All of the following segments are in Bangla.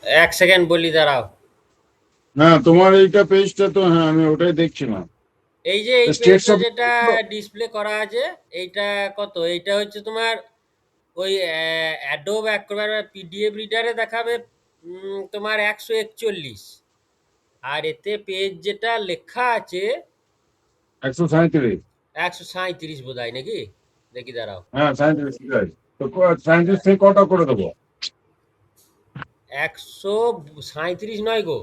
এক সেকেন্ড বলি, দাঁড়াও। না, তোমার এইটা পেজটা তো, হ্যাঁ আমি ওটাই দেখছিলাম। এই যে এই স্টেটস পেজটা অফ, যেটা ডিসপ্লে করা আছে, এইটা কত? এইটা হচ্ছে তোমার ওই অ্যাডোব অ্যাক্রোব্যাট পিডিএফ রিডারে দেখাবে তোমার 141, আর এতে পেজ যেটা লেখা আছে 137। 137 বোধ হয়, নাকি? দেখি, দাঁড়াও। হ্যাঁ 37, ঠিক আছে। তো 37 থেকে কটা করে দেবো? 137 নয় গো,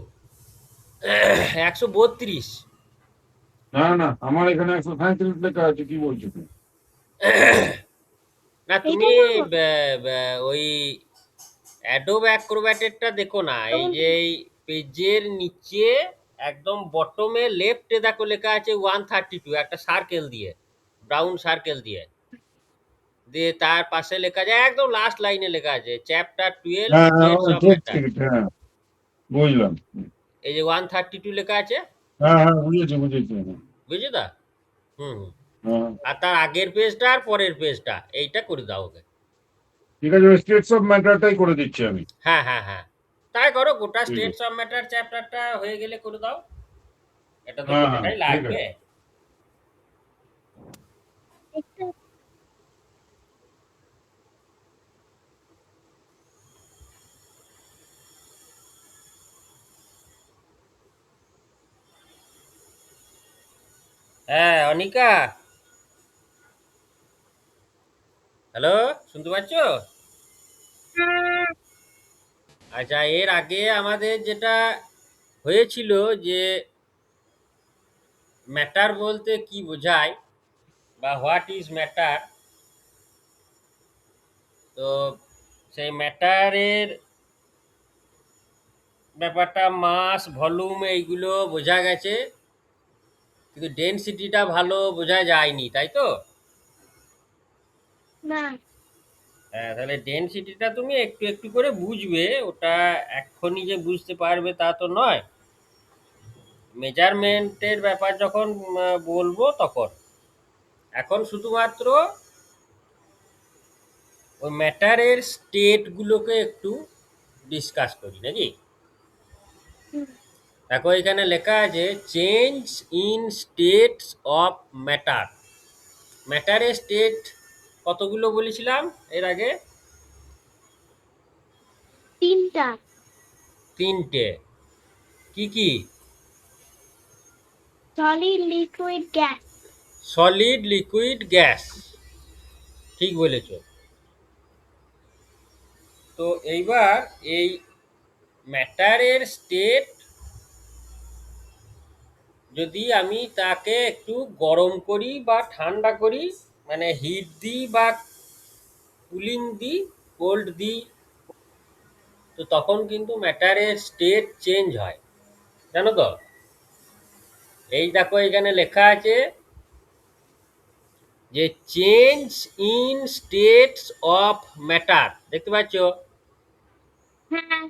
132। না না, আমার এখানে 137 লেখা আছে, কি বলছো তুমি? না, তুমি এইটা করবো। ওই অ্যাডোব অ্যাক্রোব্যাটেরটা দেখো না। এই যে এই পেজের নিচে একদম বটমে লেফটে দেখো লেখা আছে 132, একটা সার্কেল দিয়ে, ব্রাউন সার্কেল দিয়ে। দিয়ে তার পাশে লেখা আছে, একদম লাস্ট লাইনে লেখা আছে, চ্যাপ্টার 12 হ্যাঁ হ্যাঁ, স্টেটস অফ ঠিক ম্যাটার। ঠিক, হ্যাঁ বুঝলাম। এই যে 132 লেখা আছে, হ্যাঁ হ্যাঁ, বুঝেছি বুঝেছি, হ্যাঁ। বুঝছো তো? হুম হুম। হ্যাঁ, আর তার আগের পেজটা আর পরের পেজটা এইটা করে দাও ওকে। ঠিক আছে, স্টেটস অফ ম্যাটারটাই করে দিচ্ছি আমি। হ্যাঁ হ্যাঁ হ্যাঁ, তাই করো। গোটা ঠিক স্টেটস আছে, অফ ম্যাটার চ্যাপ্টারটা হয়ে গেলে করে দাও। এটা তো হ্যাঁ হ্যাঁ, গোটাটাই ঠিক লাগবে। আছে। একটা হ্যাঁ, অনিকা, হ্যালো, শুনতে পাচ্ছ? আচ্ছা, এর আগে আমাদের যেটা হয়েছিল যে ম্যাটার বলতে কি বোঝায়, বা হোয়াট ইজ ম্যাটার, তো সেই ম্যাটারের ব্যাপারটা মাস ভলিউম এইগুলো বোঝা গেছে, কিন্তু ডেনসিটিটা ভালো বোঝা যায়নি, তাই তো? না। হ্যাঁ, তাহলে ডেনসিটিটা তুমি একটু একটু করে বুঝবে। ওটা এক্ষুনি যে বুঝতে পারবে তা তো নয়। মেজারমেন্টের ব্যাপার যখন বলবো তখন। এখন শুধুমাত্র ওই ম্যাটারের স্টেটগুলোকে একটু ডিসকাস করি, নাকি? হুম। দেখো, এখানে লেখা আছে change in states of matter. ম্যাটারের স্টেট কতগুলো বলেছিলাম এর আগে? তিনটা। তিনটে। কি কি? Solid, liquid, gas. Solid, liquid, gas, ঠিক বলেছ। তো এইবার এই ম্যাটারের স্টেট যদি আমি তাকে একটু গরম করি বা ঠান্ডা করি, মানে হিট দিই বা কুলিং দিই, কোল্ড দিই, তো তখন কিন্তু ম্যাটারের স্টেট চেঞ্জ হয়, জানো তো? এই দেখো, এখানে লেখা আছে যে change in states of matter, দেখতে পাচ্ছ? হ্যাঁ।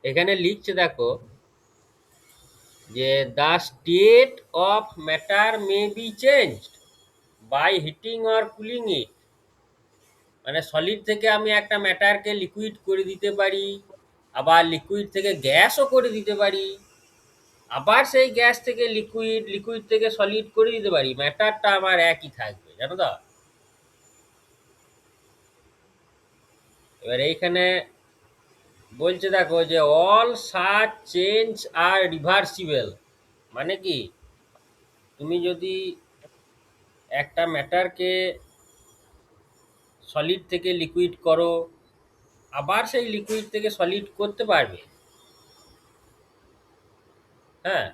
এখানে লিখছে দেখো যে the state of matter may be changed by heating or cooling it. মানে সলিড থেকে আমি একটা ম্যাটারকে লিকুইড করে দিতে পারি, আবার লিকুইড থেকে গ্যাসও করে দিতে পারি, আবার সেই গ্যাস থেকে লিকুইড, লিকুইড থেকে সলিড করে দিতে পারি। ম্যাটারটা আমার একই থাকবে, জানো তো? এবার এইখানে বলছে দেখো যে অল সাচ চেঞ্জ আর রিভার্সিবল। মানে কি, তুমি যদি একটা ম্যাটারকে সলিড থেকে লিকুইড করো, আবার সেই লিকুইড থেকে সলিড করতে পারবে। হ্যাঁ,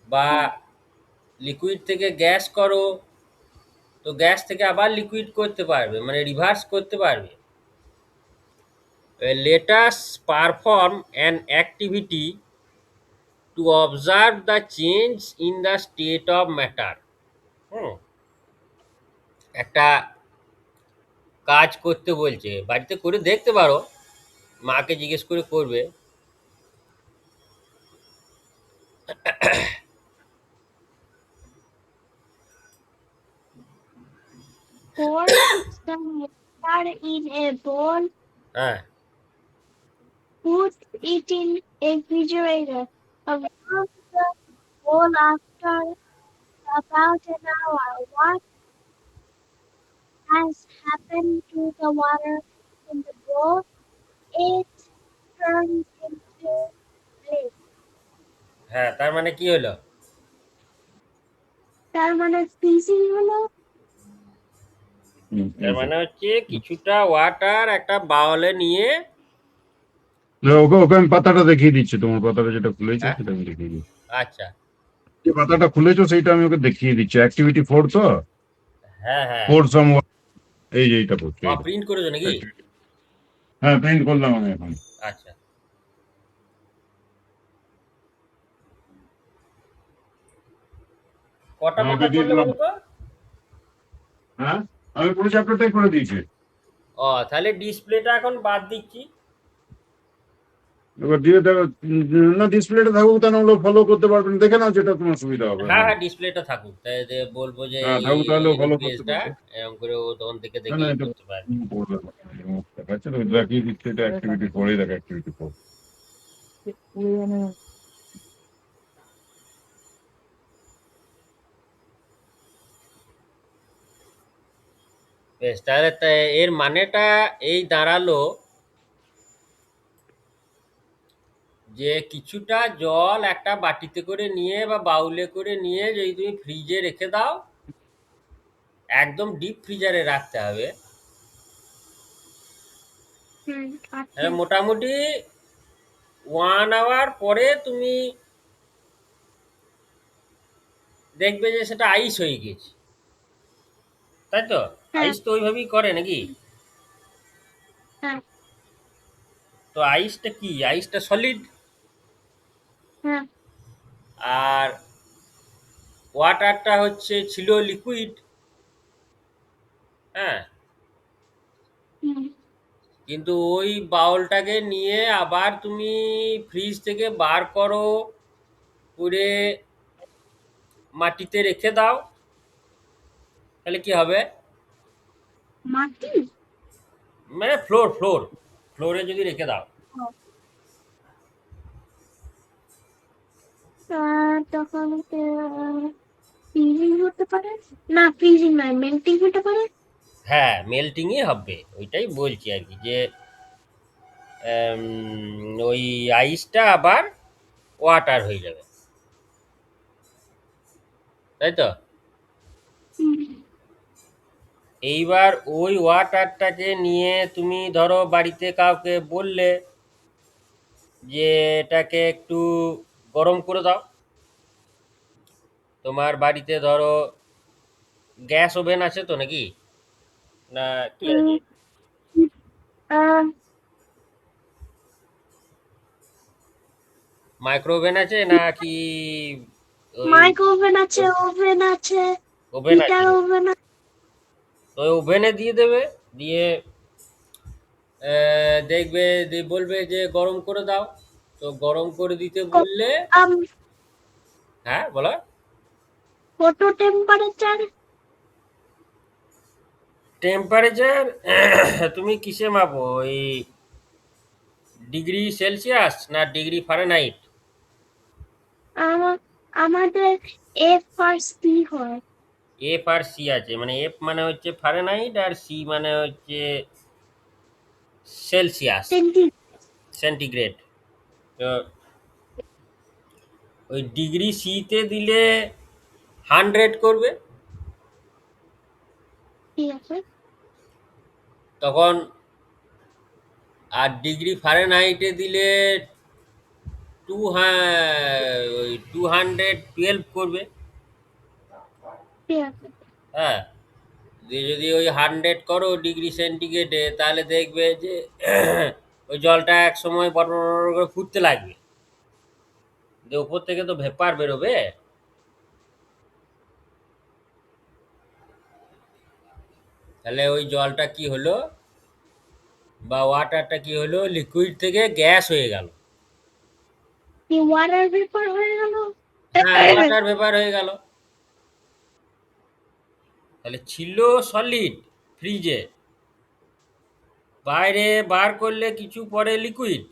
বা হুম। লিকুইড থেকে গ্যাস করো, তো গ্যাস থেকে আবার লিকুইড করতে পারবে, মানে রিভার্স করতে পারবে। Let us perform an activity to observe the change in the state of matter. হুম, একটা কাজ করতে বলছে, বাড়িতে করে দেখতে পারো, মাকে জিজ্ঞেস করে করবে। Pour some. water in a bowl, হ্যাঁ put it in a refrigerator. Remove the bowl after about an hour. What has happened to the water in the bowl? It turned into milk. হ্যাঁ, তার মানে কি হলো? তার মানে ফ্রিজিং হলো। তার মানে হচ্ছে কিছুটা ওয়াটার একটা বাউলে নিয়ে, ওকে ওকে আমি পাতাটা দেখিয়ে দিচ্ছি, তোমার পাতাটা যেটা খুলেছো হ্যাঁ সেটা আমি দেখিয়ে দিচ্ছি। আচ্ছা, যে পাতাটা খুলেছো সেইটা আমি ওকে দেখিয়ে দিচ্ছি, অ্যাক্টিভিটি 4 তো, হ্যাঁ হ্যাঁ। 4 সাম, এই যে এইটা পড়ছে, ও এই প্রিন্ট করেছো নাকি? অ্যাক্টিভিটি। হ্যাঁ প্রিন্ট করলাম আমি এখন। আচ্ছা, কটা আমি পাতা ওকে দিয়ে করলে দিলাম। বলো তো? হ্যাঁ আমি পুরো চ্যাপ্টারটাই করে দিয়েছি। ও তাহলে ডিসপ্লেটা এখন বাদ দিচ্ছি। এবার দিয়ে দেবো, না ডিসপ্লেটা থাকুক, তা নাহলে ফলো করতে পারবেন, দেখে নাও যেটা তোমার সুবিধা হবে। হ্যাঁ হ্যাঁ হ্যাঁ, ডিসপ্লেটা থাকুক, তাই যে বলবো যে হ্যাঁ এই থাকুক, তাহলে এই ফলো করতে পেজটা, পারবে। এরকম করে ও তখন থেকে না না দেখেই এটা করতে পারবে। পড়বে না, দেখাচ্ছে তো, দেখিয়ে দিচ্ছে, এটা অ্যাক্টিভিটি 4, দেখো অ্যাক্টিভিটি 4। বেশ, তাহলে এর মানেটা এই দাঁড়ালো যে কিছুটা জল একটা বাটিতে করে নিয়ে বা বাউলে করে নিয়ে যদি তুমি ফ্রিজে রেখে দাও, একদম ডিপ ফ্রিজারে রাখতে হবে, আচ্ছা। তাহলে মোটামুটি 1 আওয়ার পরে তুমি দেখবে যে সেটা আইস হয়ে গেছে, তাই তো? হ্যাঁ আইস তো ওইভাবেই করে নাকি? হ্যাঁ তো আইসটা কি? আইসটা সলিড, হ্যাঁ আর ওয়াটারটা হচ্ছে ছিল লিকুইড। হ্যাঁ, হুম, কিন্তু ওই বাউলটাকে নিয়ে আবার তুমি ফ্রিজ থেকে বার করো, করে মাটিতে রেখে দাও, তাহলে কি হবে? মাটি। মানে ফ্লোরে যদি রেখে দাও, তখন ফ্রিজিং হতে পারে, না ফ্রিজিং নয়, মেল্টিং হতে পারে। হ্যাঁ মেল্টিংই হবে, ওইটাই বলছি আর কি, যে ওই আইসটা আবার ওয়াটার হয়ে যাবে, তাই তো? হুম, এইবার ওই ওয়াটারটাকে নিয়ে তুমি ধরো বাড়িতে কাউকে বললে যে এটাকে একটু গরম করে দাও। তোমার বাড়িতে ধরো গ্যাস ওভেন আছে তো নাকি, না কি উম, আছে? আহ, মাইক্রো ওভেন আছে না কি? ওই মাইক্রো ওভেন আছে, ওভেন আছে, ওভেন হিটার আছে, ওভেন আছে। তো ওভেনে দিয়ে দেবে, দিয়ে দেখবে, দিয়ে বলবে যে গরম করে দাও, তো গরম করে দিতে বললে, হ্যাঁ বলো। কত টেম্পারেচার? টেম্পারেচার তুমি কিসে মাপো? ওই ডিগ্রি সেলসিয়াস না ডিগ্রি ফারেনহাইট? আমাদের এফ আর সি হয়। এফ আর সি আছে, মানে এফ মানে হচ্ছে ফারেনহাইট আর সি মানে হচ্ছে সেলসিয়াস, সেন্টি। সেন্টিগ্রেড। তো ওই ডিগ্রি সিতে দিলে 100 করবে, ঠিক আছে। তখন। আর ডিগ্রি ফারেনহাইটে দিলে ওই 212 করবে। ঠিক আছে। হ্যাঁ, দিয়ে যদি ওই 100 করো ডিগ্রি সেন্টিগ্রেডে, তাহলে দেখবে যে ওই জলটা এক সময় বড় করে ফুটতে লাগবে, দিয়ে উপর থেকে তো ভেপার বেরোবে, তাহলে ওই জলটা কি হলো বা ওয়াটারটা কি হলো, লিকুইড থেকে গ্যাস হয়ে গেল। কি ওয়াটার ভেপার হয়ে গেল? হ্যাঁ ওয়াটার ভেপার হয়ে গেল, তাহলে ছিল সলিড ফ্রিজে, বাইরে বার করলে কিছু পরে লিকুইড,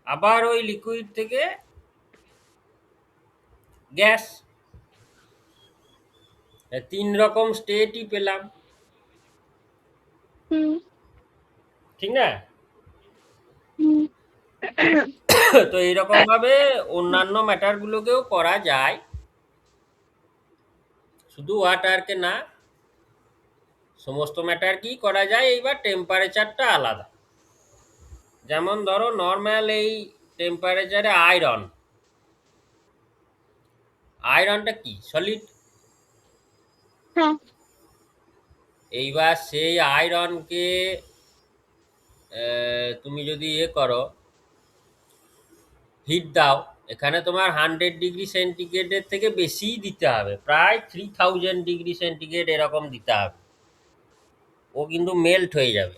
আবার ওই লিকুইড থেকে গ্যাস। 3 রকম স্টেটই পেলাম, হুম। ঠিক না? হুম। তো এইরকম ভাবে অন্যান্য ম্যাটারগুলোকেও করা যায়, শুধু ওয়াটারকে না, সমস্ত ম্যাটারকেই করা যায়। এইবার টেম্পারেচারটা আলাদা। যেমন ধরো নর্মাল এই টেম্পারেচারে আয়রন, আয়রনটা কি সলিড। হ্যাঁ। এইবার সেই আয়রনকে তুমি যদি করো, হিট দাও, এখানে তোমার 100 ডিগ্রি সেন্টিগ্রেডের থেকে বেশিই দিতে হবে, প্রায় 3000 ডিগ্রি সেন্টিগ্রেড এরকম দিতে হবে। ও কিন্তু মেল্ট হয়ে যাবে।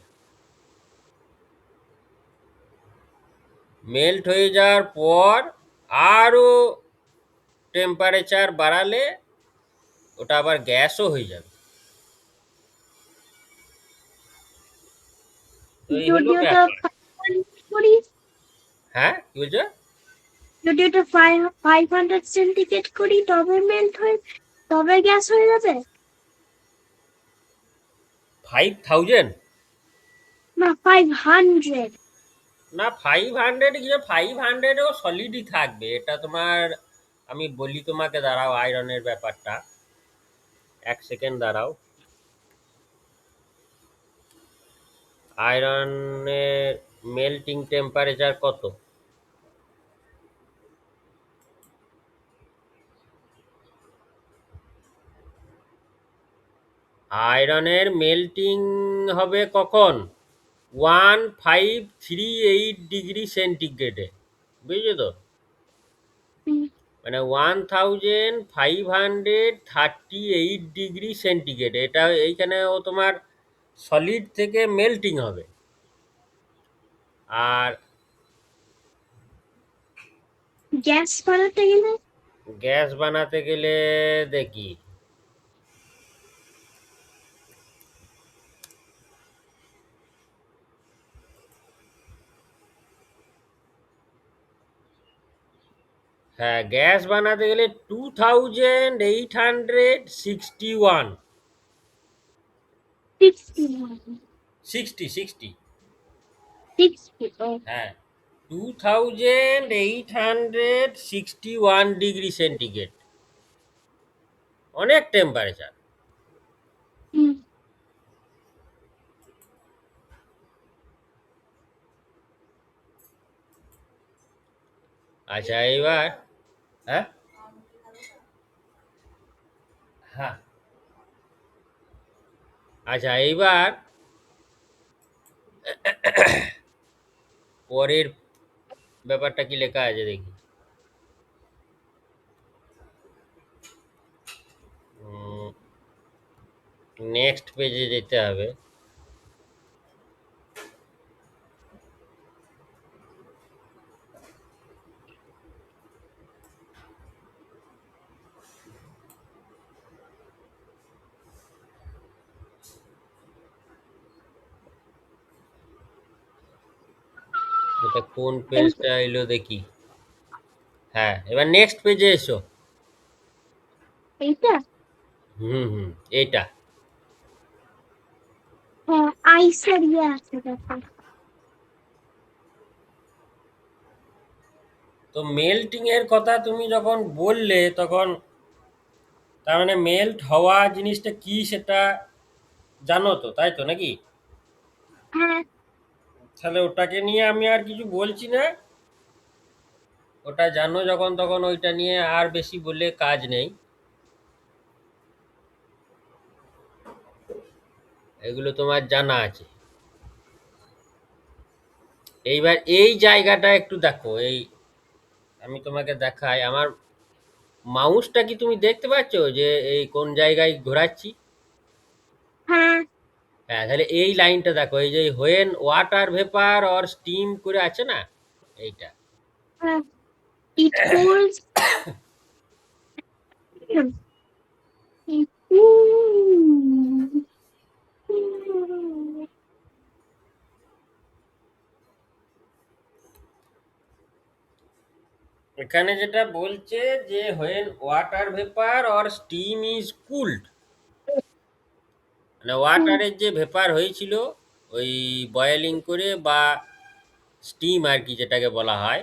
মেল্ট হয়ে যাওয়ার পর আরও টেম্পারেচার বাড়ালে ওটা আবার গ্যাসও হয়ে যাবে। তো এই হলো যদি ওটা ব্যাপার। 500 করি, হ্যাঁ, কি বলছো? যদি ওটা 500 সেন্টিগ্রেড করি তবে মেল্ট হয়ে, তবে গ্যাস হয়ে যাবে? 5000? না, 500। না, 500 কি, 500ও সলিডই থাকবে। এটা তোমার, আমি বলি তোমাকে, দাঁড়াও, আয়রনের ব্যাপারটা 1 সেকেন্ড দাঁড়াও। আয়রনের মেল্টিং টেম্পারেচার কত? আয়রনের মেল্টিং হবে কখন? 1538 ডিগ্রি সেন্টিগ্রেডে, বুঝছো তো? হুম। মানে 1538 ডিগ্রি সেন্টিগ্রেড, এটা এইখানে ও তোমার সলিড থেকে মেল্টিং হবে। আর গ্যাস বানাতে গেলে? গ্যাস বানাতে গেলে দেখি, হ্যাঁ, গ্যাস বানাতে গেলে 2861। 60। 60। 60। হ্যাঁ, 2861 ডিগ্রি সেন্টিগ্রেড, অনেক টেম্পারেচার। হুম। আচ্ছা এইবার, হ্যাঁ হ্যাঁ, আচ্ছা এইবার পরের ব্যাপারটা কি লেখা আছে দেখি। নেক্সট পেজে যেতে হবে। এটা কোন পেজটা এলো দেখি। হ্যাঁ, এবার নেক্সট পেজে এসো। এইটা? হুম, এইটা। হ্যাঁ, আইসের ইয়ে আছে দেখো। তো মেল্টিং এর কথা তুমি যখন বললে, তখন তার মানে মেল্ট হওয়া জিনিসটা কি সেটা জানো তো, তাই তো নাকি? হ্যাঁ। তাহলে ওটাকে নিয়ে আমি আর কিছু বলছি না। ওটা জানো যখন, তখন ওইটা নিয়ে আর বেশি বলে কাজ নেই। এগুলো তোমার জানা আছে। এইবার এই জায়গাটা একটু দেখো। এই আমি তোমাকে দেখাই, আমার মাউসটা কি তুমি দেখতে পাচ্ছ যে এই কোন জায়গায় ঘোরাচ্ছি? হ্যাঁ। হ্যাঁ, তাহলে এই লাইনটা দেখো, এই যে when water vapour or steam করে আছে না, এইটা। হ্যাঁ। ইট কুলস। এখানে যেটা বলছে যে when water vapor or steam is cooled, মানে ওয়াটারের যে ভেপার হয়েছিল ওই বয়েলিং করে বা স্টিম আর কি যেটাকে বলা হয়,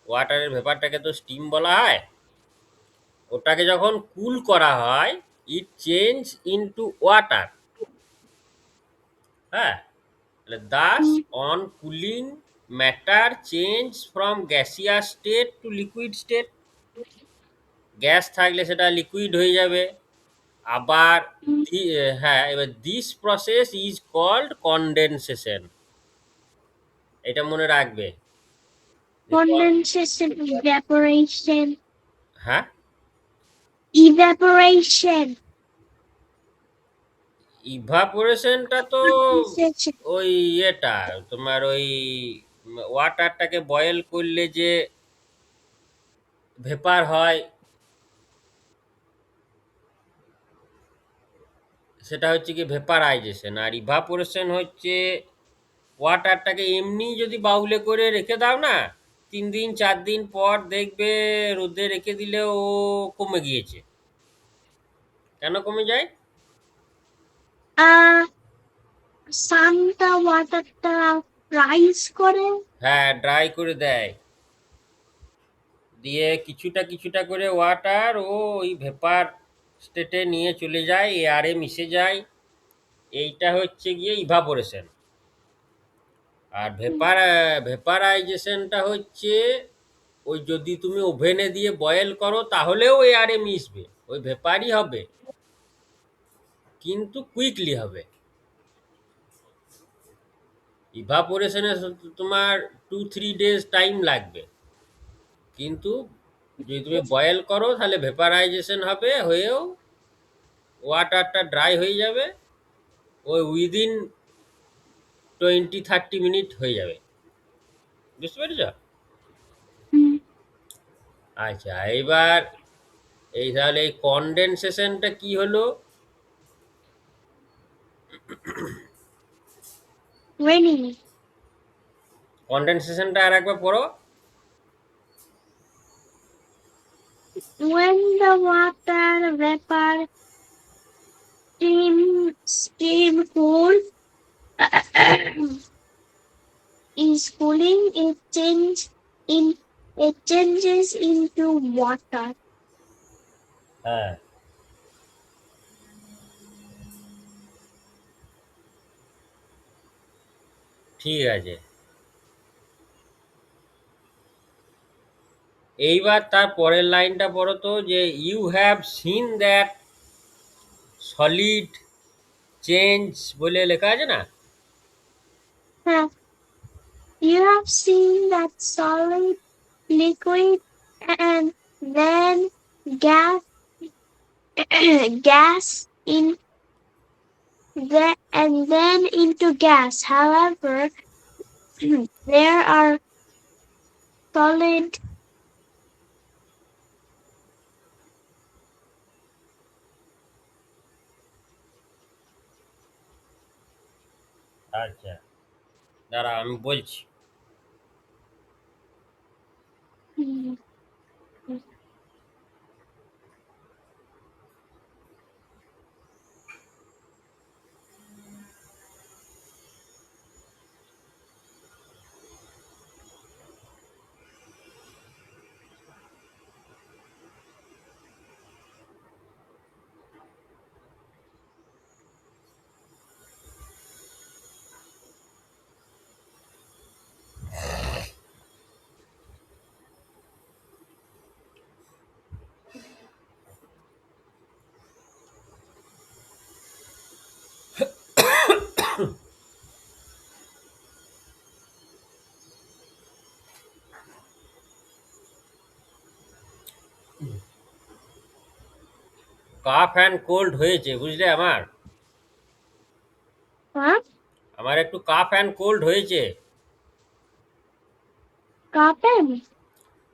ওয়াটারের ভেপারটাকে তো স্টিম বলা হয়, ওটাকে যখন কুল করা হয় ইট চেঞ্জ ইনটু ওয়াটার। হ্যাঁ, thus on cooling matter change from gaseous state to liquid state. Gas থাকলে সেটা লিকুইড হয়ে যাবে। আবার হ্যাঁ, এবার this process is called condensation. এটা মনে রাখবে যে Condensation, evaporation, হ্যাঁ, evaporation, ইভাপোরেশনটা তো condensation. ওই ইয়েটা তোমার ওই ওয়াটারটাকে বয়েল করলে যে ভেপার হয় সেটা হচ্ছে কি ভেপারাইজেশন। আর ইভাপোরেশন হচ্ছে ওয়াটারটাকে এমনি যদি বাউলে করে রেখে দাও না, 3 দিন 4 দিন পর দেখবে রোদে রেখে দিলে ও কমে গিয়েছে। কেন কমে যায়? আহ সানটা ওয়াটারটা রাইজ করে। হ্যাঁ, ড্রাই করে দেয়, দিয়ে কিছুটা কিছুটা করে ওয়াটার ও ওই ভেপার স্টেটে নিয়ে চলে যায়, এয়ারে মিশে যায়। এইটা হচ্ছে গিয়ে ইভাপোরেশন। আর ভেপারাইজেশনটা হচ্ছে ওই যদি তুমি ওভেনে দিয়ে বয়েল করো তাহলেও এয়ারে মিশবে, ওই ভেপারই হবে, কিন্তু কুইকলি হবে। ইভাপোরেশনে তোমার 2-3 ডেজ টাইম লাগবে, কিন্তু যদি তুমি বয়েল করো তাহলে ভেপারাইজেশন হবে, হয়েও ওয়াটারটা ড্রাই হয়ে যাবে, ওই উইদিন 20-30 মিনিট হয়ে যাবে। বুঝতে পেরেছ? হুম, আচ্ছা, এইবার এই তাহলে এই কনডেনসেশনটা কি হলো? raining. কনডেনসেশনটা আর একবার পড়ো। When the water vapor steam cool is cooling, in it changes into water. হ্যাঁ, ঠিক আছে। এইবার তার পরের লাইনটা পড়ো তো, যে you have seen that solid change বলে লেখা আছে না? Huh. You have seen that solid, liquid, and then gas, gas in and then into gas. However, there are solid. আচ্ছা, দাঁড়া আমি বলছি। Hmm, কাফ অ্যান্ড কোল্ড হয়েছে বুঝলে আমার। Huh? আমার একটু কাফ অ্যান্ড কোল্ড হয়েছে। Cotton?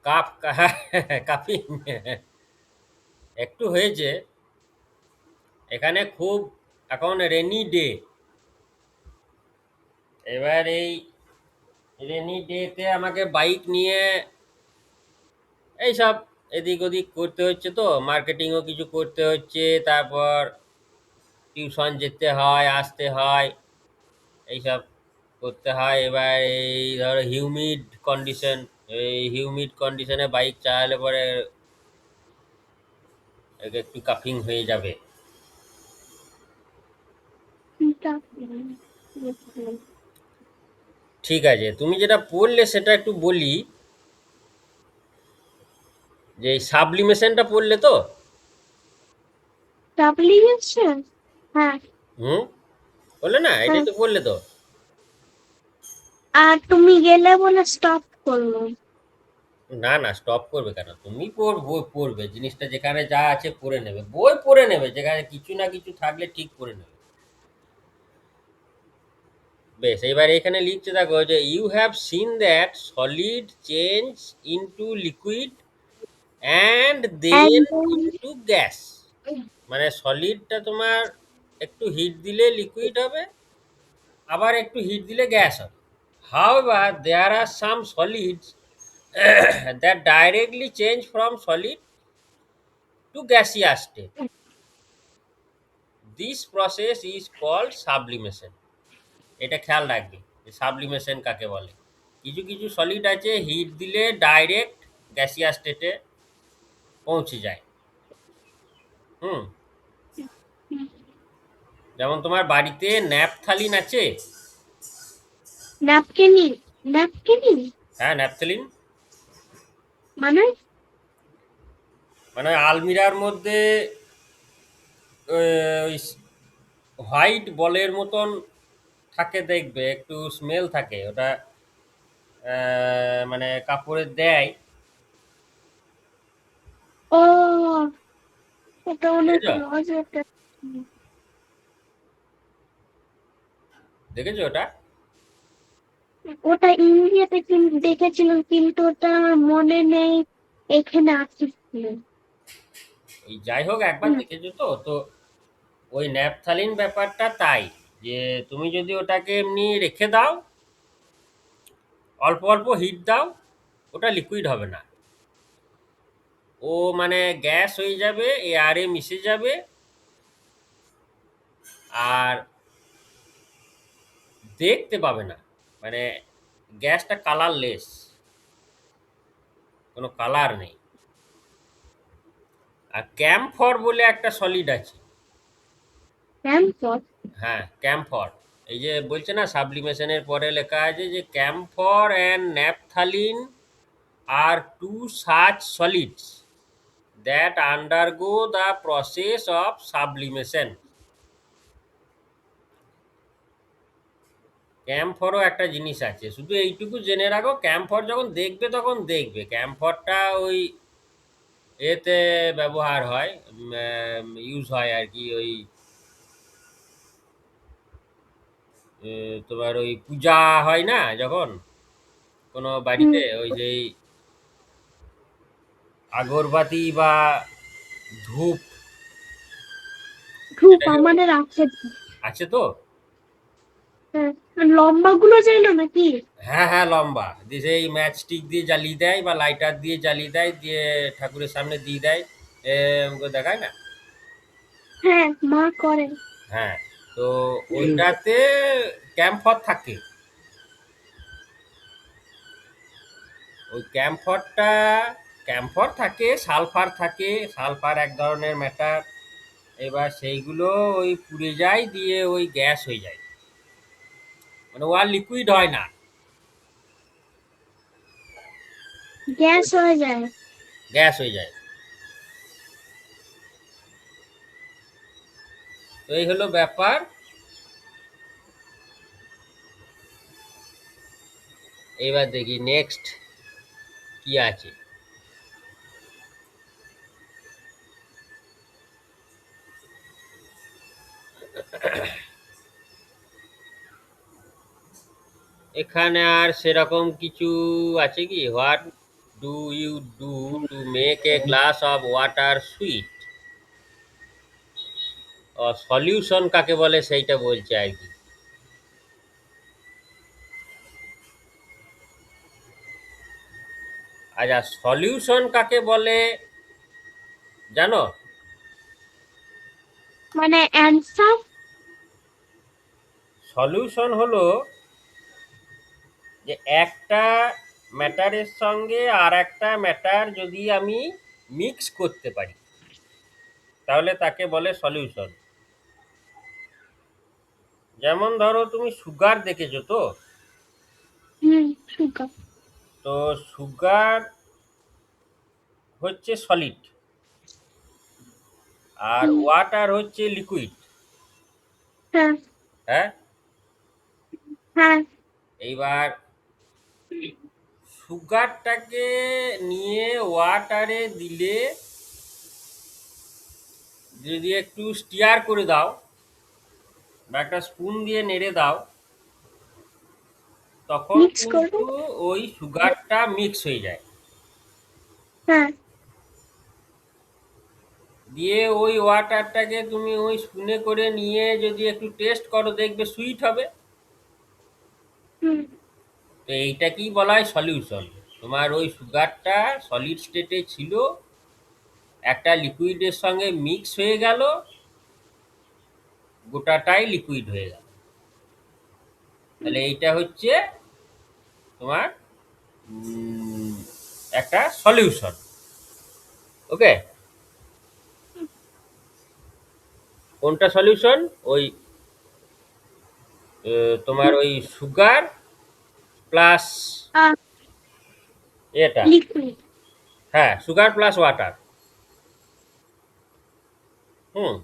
কাফ কাফি একটু হয়েছে। এখানে খুব এখন রেনি ডে, এবার এই রেনি ডেতে আমাকে বাইক নিয়ে এইসব এদিক ওদিক করতে হচ্ছে, তো মার্কেটিংও কিছু করতে হচ্ছে, তারপর টিউশন যেতে হয়, আসতে হয়, এইসব করতে হয়। এবার এই ধরো হিউমিড কন্ডিশন, এই হিউমিড কন্ডিশনে বাইক চালালে পরে একটু কাফিং হয়ে যাবে। ঠিক আছে, তুমি যেটা পড়লে সেটা একটু বলি, যে এই সাবলিমেশনটা পড়লে তো? সাবলিমেশন? হ্যাঁ হুম, বললে না, এটাই হ্যাঁ। তো পড়লে তো? আর তুমি গেলে বলে স্টপ করলো। না না, স্টপ করবে কেন? তুমি বই পড়বে, জিনিসটা যেখানে যা আছে পড়ে নেবে, বই পড়ে নেবে, যেখানে কিছু না কিছু থাকলে ঠিক পড়ে নেবে। বেশ, এবার এখানে লিখতে থাকো যে you have seen that solid change into liquid and then into gas. মানে সলিডটা তোমার একটু হিট দিলে লিকুইড হবে, আবার একটু হিট দিলে গ্যাস হবে। However, there are some solids that directly change from solid to gaseous state. This process is called sublimation. এটা খেয়াল রাখবে যে সাবলিমেশন কাকে বলে। কিছু কিছু সলিড আছে হিট দিলে ডাইরেক্ট গ্যাসিয়াস স্টেটে পৌঁছে যায়। হুম, যেমন তোমার বাড়িতে ন্যাপথালিন আছে। ন্যাপকিনি? ন্যাপকিনি হ্যাঁ, ন্যাপথালিন মানে? মানে আলমিরার মধ্যে ওই হোয়াইট বলের মতন থাকে, দেখবে একটু স্মেল থাকে ওটা, মানে কাপড়ে দেয়। ও, ওটা অনেক দেখেছো? রস একটা। দেখেছো ওটা? ওটা ইন্ডিয়াতে দেখেছিলাম, কিন্তু ওটা আমার মনে নেই এখানে আছে কিনা। ওই যাই হোক, একবার হুম, দেখেছো তো? তো ওই ন্যাপথালিন ব্যাপারটা তাই, যে তুমি যদি ওটাকে এমনি রেখে দাও, অল্প অল্প হিট দাও, ওটা লিকুইড হবে না, ও মানে গ্যাস হয়ে যাবে, এয়ারে মিশে যাবে, আর দেখতে পাবে না। মানে গ্যাসটা কালারলেস, কোনো কালার নেই। আর ক্যাম্পফর বলে একটা সলিড আছে। ক্যাম্পর? হ্যাঁ, ক্যাম্পফর। এই যে বলছে না সাবলিমেশনের পরে লেখা আছে যে camphor and naphthalene are two such solids that undergo the process of sublimation. ক্যাম্পফরও একটা জিনিস আছে, শুধু এইটুকু জেনে রাখো, ক্যাম্পফর যখন দেখবে তখন দেখবে ক্যাম্পফরটা ওই এতে ব্যবহার হয়, ইউজ হয় আর কি, ওই তোমার ওই পূজা হয় না যখন কোনো হুম, বাড়িতে, ওই যে আগরবাতি বা ধূপ, ধূপ যেটাকে আমাদের আছে। আছে তো? হ্যাঁ, আর লম্বা গুলো চাইলো নাকি? হ্যাঁ হ্যাঁ, লম্বা দিয়ে সেই ম্যাচ স্টিক দিয়ে জ্বালিয়ে দেয় বা লাইটার দিয়ে জ্বালিয়ে দেয়, দিয়ে ঠাকুরের সামনে দিয়ে দেয়, আমাকে দেখায় না? হ্যাঁ, মা করে। হ্যাঁ, তো ওইটাতে ক্যাম্ফর থাকে। ওই ক্যাম্ফর থাকে, সালফার থাকে, সালফার এক ধরনের ম্যাটার। এবার সেইগুলো ওই পুড়ে যায়, দিয়ে ওই গ্যাস হয়ে যায়, মানে ও আর লিকুইড হয় না। গ্যাস হয়ে যায়? গ্যাস হয়ে যায়। তো এই হলো ব্যাপার। এবার দেখি নেক্সট কি আছে। এখানে আর সেরকম কিছু আছে কি? What do you do to make a glass of water sweet? Solution কাকে বলে সেইটা বলছে আর কি। আচ্ছা, সলিউশন কাকে বলে জানো? মানে অ্যান্সার? সলিউশন হলো যে একটা ম্যাটারের সঙ্গে আর একটা ম্যাটার যদি আমি মিক্স করতে পারি তাহলে তাকে বলে সলিউশন। যেমন ধরো তুমি সুগার দেখেছো তো? সুগার। তো সুগার হচ্ছে সলিড আর ওয়াটার হচ্ছে লিকুইড। হ্যাঁ, হ্যাঁ, হ্যাঁ। এইবার সুগারটাকে নিয়ে ওয়াটারে দিলে যদি একটু স্টিয়ার করে দাও বা একটা স্পুন দিয়ে নেড়ে দাও তখন মিক্স করবো। কিন্তু ওই সুগারটা মিক্স হয়ে যায়। হ্যাঁ। দিয়ে ওই ওয়াটারটাকে তুমি ওই স্পুনে করে নিয়ে যদি একটু টেস্ট করো দেখবে সুইট হবে। হুম। তো এইটাকেই বলা হয় সলিউশন। তোমার ওই সুগারটা সলিড স্টেটে ছিল, একটা লিকুইডের সঙ্গে মিক্স হয়ে গেল, গোটাটাই লিকুইড হয়ে গেল। তাহলে এইটা হচ্ছে তোমার একটা সলিউশন। ওকে, কোনটা সলিউশন? ওই তোমার ওই সুগার প্লাস এটা, লিকুইড। হ্যাঁ, সুগার প্লাস ওয়াটার। হুম,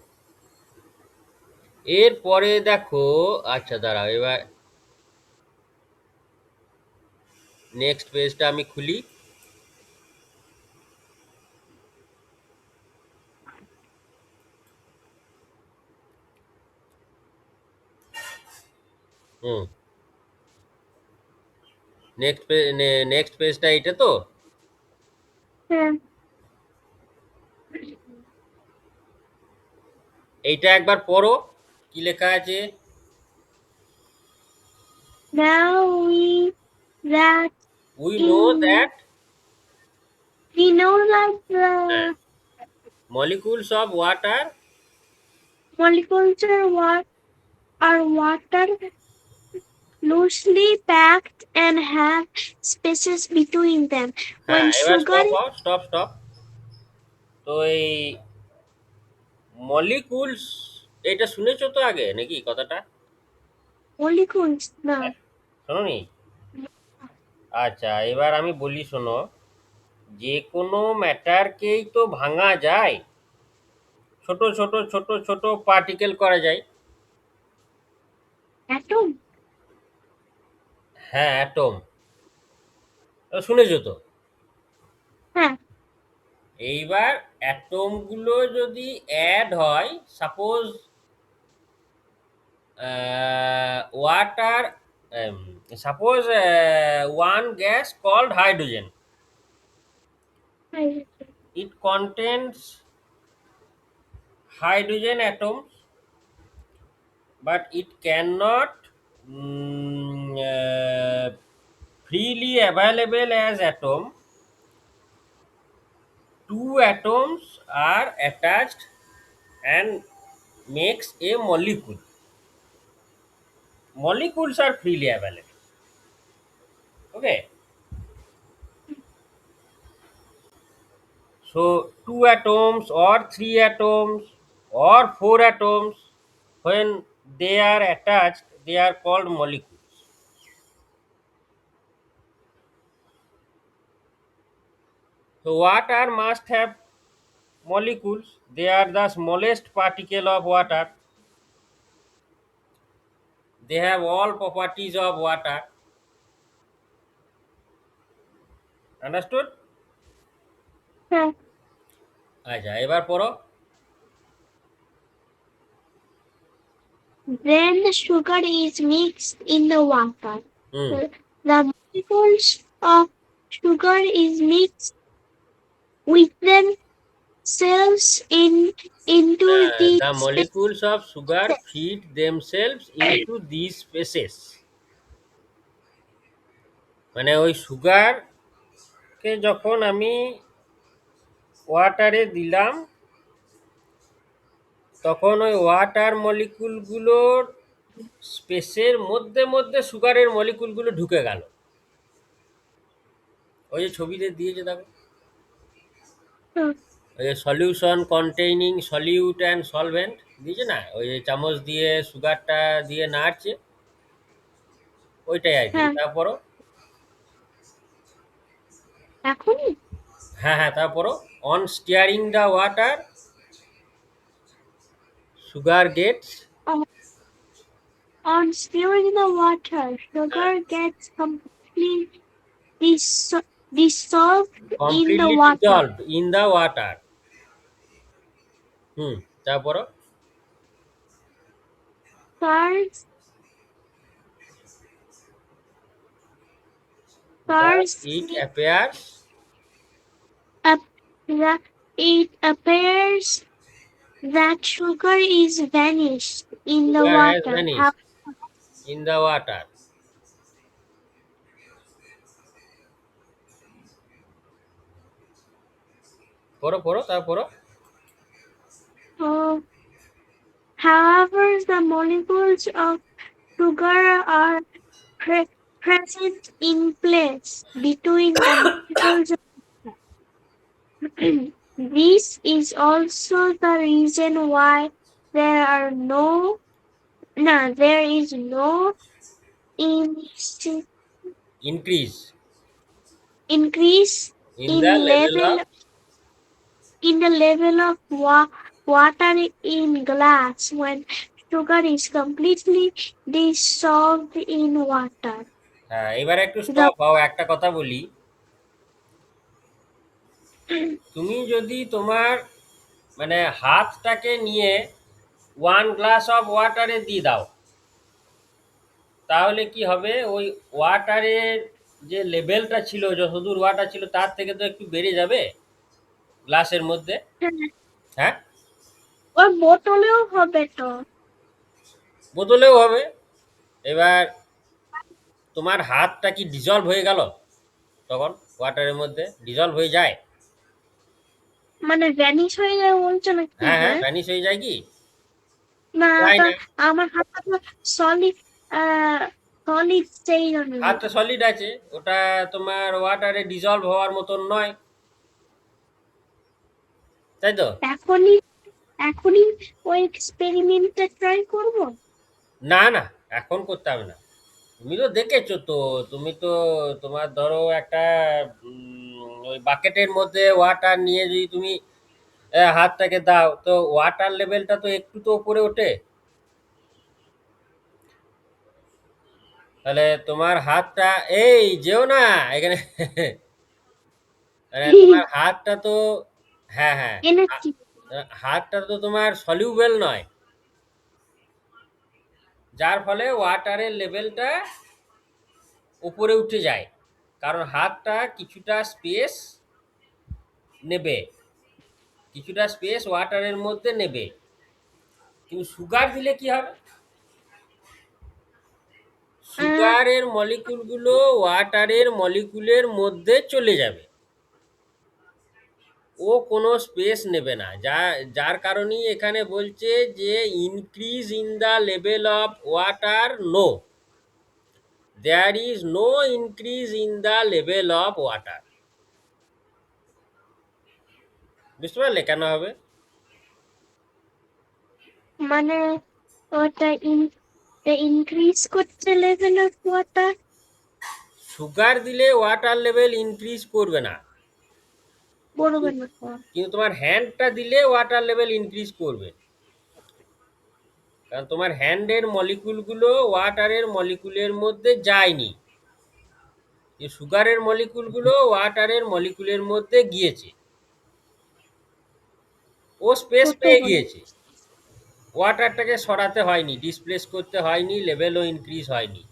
এরপরে দেখো, আচ্ছা দাঁড়াও, এবার নেক্সট পেজটা আমি খুলি। হুম, নেক্সট পেজটা এটা তো। হ্যাঁ। এইটা একবার পড়ো, কি লেখা আছে? Now that we know in that we know that the molecules of water molecules are water loosely packed and have spaces between them. হ্যাঁ, When এবার sugar স্টপ, স্টপ স্টপ। তো এই মলিকুলস, এটা শুনেছো তো আগে নাকি কথাটা? molecules না। শোনোনি? আচ্ছা, এবার আমি বলি শোনো, যে কোনো ম্যাটারকেই তো ভাঙা যায়, ছোট ছোট ছোট ছোট পার্টিকেল করা যায়। অ্যাটম। হ্যাঁ, অ্যাটম, শুনেছো তো? হ্যাঁ। এইবার অ্যাটমগুলো যদি অ্যাড হয়, suppose water, suppose one gas called hydrogen, it contains hydrogen atoms, but it cannot freely available as atom. Two atoms are attached and makes a molecule. Molecules are freely available. Okay, so two atoms or three atoms or four atoms, when they are attached, they are called molecules. So water must have molecules. They are the smallest particle of water. They have all properties of water. Understood? হ্যাঁ। আচ্ছা, এবার পড়ো। When the sugar is mixed in the water, hmm, the molecules of sugar is mixed with themselves into the these spaces. molecules of sugar feed themselves into these spaces. মানে ওই সুগার কে যখন আমি ওয়াটারে দিলাম, তখন ওই ওয়াটার মলিকুলগুলোর স্পেসের মধ্যে মধ্যে সুগারের মলিকুলগুলো ঢুকে গেল। ওই যে ছবিতে দিয়েছে দেখো, হুম, ওই যে solution containing solute and solvent দিয়েছে না, ওই যে চামচ দিয়ে সুগারটা দিয়ে নাড়ছে, ওইটাই আর কি। হ্যাঁ, তারপরও এখনই হ্যাঁ হ্যাঁ, তারপরও on stirring the water sugar gets on, on stirring the water, sugar gets completely dissolved in the completely water. Dissolved in the water. Hmm, তারপরও First, that first it appears up, it appears that sugar is vanished in the sugar has water. How, vanished in the water। পড়ো পড়ো, তারপরও uh, however, the molecules of sugar are present in place between the molecules. This is also the reason why there are there is no in, increase increase in in the level of, in the level of water in glass when sugar is completely dissolved in water. হ্যাঁ, এবার একটু The স্টপ হও, একটা কথা বলি। তুমি যদি তোমার মানে হাতটাকে নিয়ে 1 গ্লাস অফ ওয়াটারে দিয়ে দাও, তাহলে কি হবে, ওই ওয়াটারের যে লেভেলটা ছিল, যতদূর ওয়াটার ছিল তার থেকে তো একটু বেড়ে যাবে গ্লাসের মধ্যে। হ্যাঁ, ওর বোতলেও হবে তো। বোতলেও হবে। এবার তোমার হাতটা কি ডিজলভ হয়ে গেল তখন? ওয়াটারের মধ্যে ডিজলভ হয়ে যায়? মানে ভ্যানিশ হয়ে যায় বলছো নাকি? হ্যাঁ হ্যাঁ, হ্যাঁ, ভ্যানিশ হয়ে যায় কি? না যায় তো না। আমার হাতটা তো সলিড সলিড সেই জন্য হাতটা সলিড আছে, ওটা তোমার ওয়াটারে ডিজলভ হওয়ার মতন নয়, তাই তো? এখনই এখনই ওই এক্সপেরিমেন্টটা ট্রাই করব। না না, এখন করতে হবে না। তুমি তো দেখেছো তো, তুমি তো তোমার ধরো একটা ওই বাকেটের মধ্যে ওয়াটার নিয়ে যদি তুমি হাতটাকে দাও, তো ওয়াটার লেভেলটা তো একটু তো উপরে ওঠে। তাহলে তোমার হাতটা, এই যেও না এখানে মানে তোমার হাতটা তো, হ্যাঁ হ্যাঁ, এনেছি। হাতটা তো তোমার সলিউবেল নয়, যার ফলে ওয়াটারের লেভেলটা উপরে উঠে যায়, কারণ হাতটা কিছুটা স্পেস নেবে, কিছুটা স্পেস ওয়াটারের মধ্যে নেবে। কিন্তু সুগার দিলে কি হবে, আহ, সুগারের মলিকুলগুলো ওয়াটারের মলিকুলের মধ্যে চলে যাবে, ও কোনো স্পেস নেবে না, যার কারণেই এখানে বলছে যে increase in the level of water, no, there is no increase in the level of water. বুঝতে পারলে কেন হবে? মানে ওটা ইনক্রিজ করছে লেভেল অফ ওয়াটার। সুগার দিলে ওয়াটার লেভেল ইনক্রিজ করবে না, করবে না তো। কিন্তু তোমার হ্যান্ডটা দিলে ওয়াটার লেভেল ইনক্রিজ করবে, কারণ তোমার হ্যান্ডের মলিকুলগুলো ওয়াটারের মলিকুলের মধ্যে যায়নি, এই সুগারের মলিকুলগুলো ওয়াটারের মলিকুলের মধ্যে গিয়েছে, ও স্পেস ছোট পেয়ে বলে। গিয়েছে, ওয়াটারটাকে সরাতে হয়নি, ডিসপ্লেস করতে হয়নি, লেভেলও ইনক্রিজ হয়নি।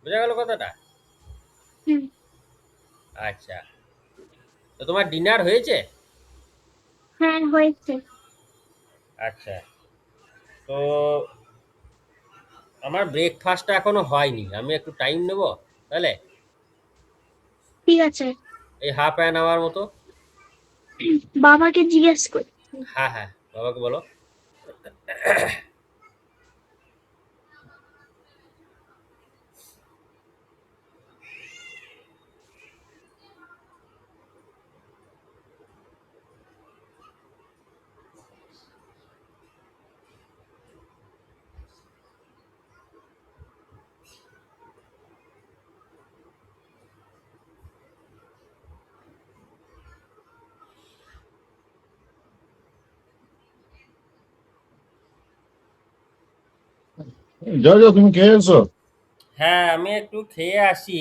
বোঝা গেল কথাটা? হুম, আচ্ছা, তো তোমার ডিনার হয়েছে? হ্যাঁ হয়েছে। আচ্ছা, তো আমার ব্রেকফাস্টটা এখনো হয়নি, আমি একটু টাইম নেব তাহলে। ঠিক আছে, এই হাফ অ্যান আওয়ার মতো। বাবাকে জিজ্ঞেস করি। হ্যাঁ হ্যাঁ, বাবাকে বলো। যাও যাও, তুমি খেয়ে এসো। হ্যাঁ, আমি একটু খেয়ে আসি।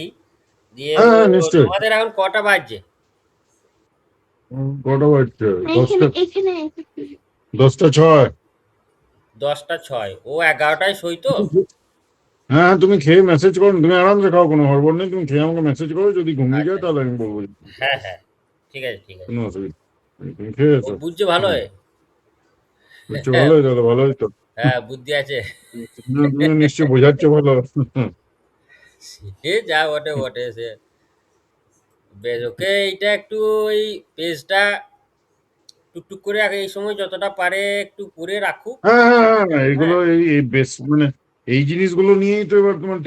দিয়ে হ্যাঁ হ্যাঁ, নিশ্চয়ই। তোমাদের এখন কটা বাজছে? কটা বাজছে? এখানে 10টা, এখানে 10টা 6। 10টা 6। ও 11টায় শোই তো। হ্যাঁ হ্যাঁ, তুমি খেয়ে মেসেজ করো, তুমি আরামসে খাও, কোনো হড়বড় নেই, তুমি খেয়ে আমাকে মেসেজ করো, যদি ঘুমিয়ে আচ্ছা যায় তাহলে আমি বলবো। হ্যাঁ হ্যাঁ, ঠিক আছে ঠিক আছে। কোনো অসুবিধা নেই, তুমি খেয়ে ও এসো। বুঝছে ভালো হুম, হয়। বুঝছো, ভালোই তাহলে, ভালোই তো। হ্যাঁ, বুদ্ধি আছে। তুমি নিশ্চয়ই বোঝাচ্ছ ভালো। সে যা বটে বটে সে। বেশ, ওকে এইটা একটু ওই পেজটা টুকটুক করে আগে এই সময় যতটা পারে একটু করে রাখুক। হ্যাঁ হ্যাঁ হ্যাঁ, হ্যাঁ। এইগুলো এই এই বেশ মানে এই জিনিসগুলো নিয়েই তো এবার তোমার